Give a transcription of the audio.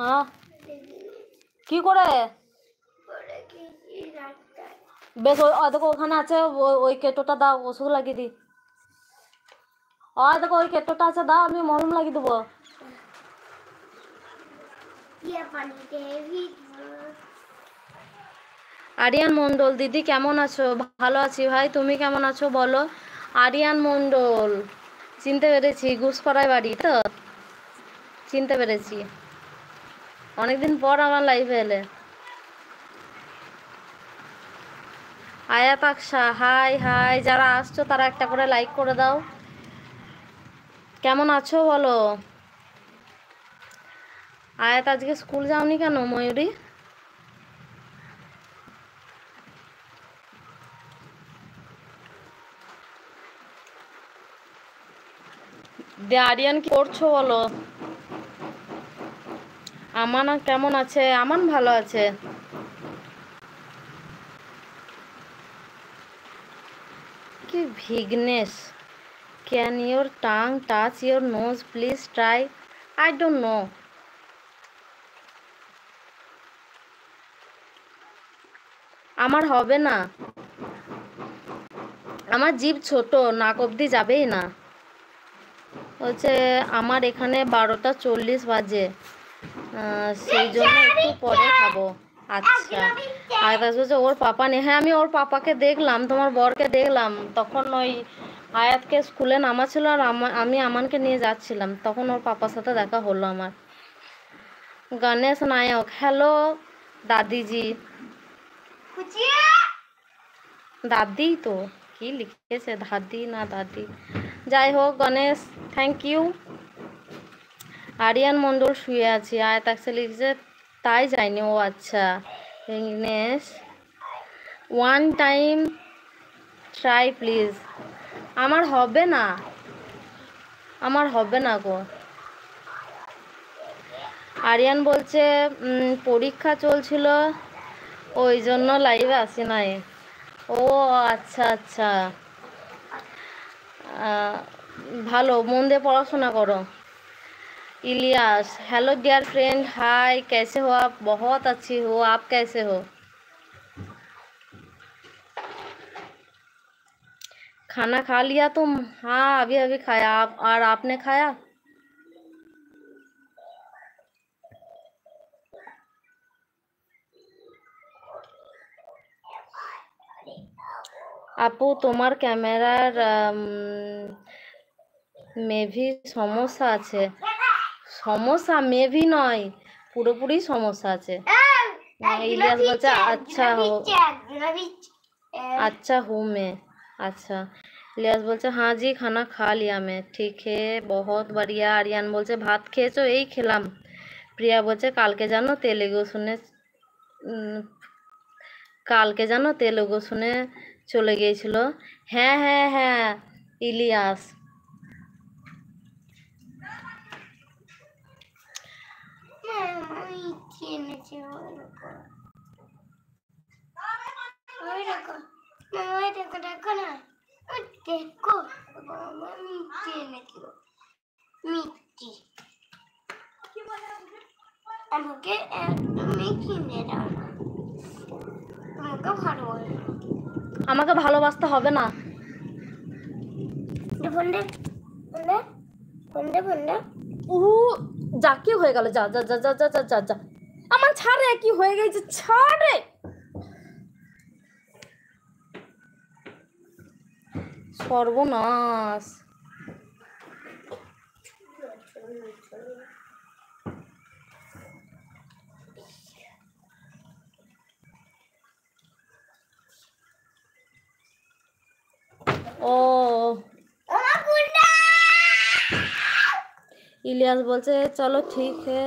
হ্যাঁ কি করে বেশ ওই দেখো ওখানে আছে ওই কেটোটা দাও, ওষুধ লাগিয়ে দিই। দেখো ওই কেটোটা আছে, দাও আমি মলম লাগিয়ে দেবো। আরিয়ান মণ্ডল দিদি কেমন আছো? ভালো আছি ভাই, তুমি কেমন আছো বলো? আরিয়ান মণ্ডল চিনতে পেরেছি, ঘুষপাড়ায় বাড়ি তো, চিনতে পেরেছি। অনেকদিন পর আমার লাইফে এলে। আয়াত আকশা হাই হাই, যারা আসছো তারা একটা করে লাইক করে দাও। কেমন আছো বলো? আয়াত আজকে স্কুল যাওনি কেন ময়ূরী? আরিয়ান কি করছো বলো? আমান কেমন আছে? আমান ভালো আছে। কি Vignesh, can your tongue touch your nose please try? I don't know. আমার হবে না, আমার জিভ ছোট, নাক অবধি যাবেই না। হচ্ছে আমার এখানে 12:40 বাজে, সেই জন্য একটু পরে খাবো। আচ্ছা আর বলছে ওর পাপা নেই। হ্যাঁ আমি ওর পাপাকে দেখলাম, তোমার বরকে দেখলাম, তখন ওই আয়াতকে স্কুলে নামাচ্ছিল আর আমি আমানকে নিয়ে যাচ্ছিলাম, তখন ওর পাপার সাথে দেখা হলো আমার। গণেশ নায়ক হ্যালো দাদিজি। দাদি তো কি লিখেছে, দাদি না দাদি, যাই হোক গণেশ থ্যাংক ইউ। আরিয়ান মণ্ডল শুয়ে আছি, আয়াত আকশা লিখেছে তাই যায়নি। ও আচ্ছা Vignesh one time try please. আমার হবে না, আমার হবে না গো। আরিয়ান বলছে পরীক্ষা চলছিল ওই জন্য লাইভে আসি নাই। ও আচ্ছা আচ্ছা, ভালো মন দিয়ে পড়াশোনা করো। Ilyas hello dear friend hi, कैसे हो आप? बहुत अच्छी हो, आप कैसे हो? खाना खा लिया तुम? हाँ अभी अभी खाया। आप और आपने खाया? আপু তোমার ক্যামেরার মেভি সমস্যা আছে। সমস্যা মেভি নয়, পুরোপুরি সমস্যা আছে। ইলিয়াস বলছে अच्छा हो, अच्छा हूँ मैं। अच्छा ইলিয়াস বলছে हाँ जी खाना खा लिया मैं, ठीक है बहुत बढ़िया। আরিয়ান বলছে ভাত খেয়েছো? এই খেলাম। প্রিয়া বলছে কালকে জানো তেলেগু শুনে কালকে জানো তেলেগু শুনে চলে গিয়েছিল। হ্যাঁ হ্যাঁ হ্যাঁ ইলিয়াস। আমাকে ভালোবাসতে হবে না। যা কি হয়ে গেল, যা যা যা যা যা যা যা, আমার ছাড়ে কি হয়ে গেছে, ছাড়ে সর্বনাশ। ও ইলিয়াস বলছে চলো ঠিক है।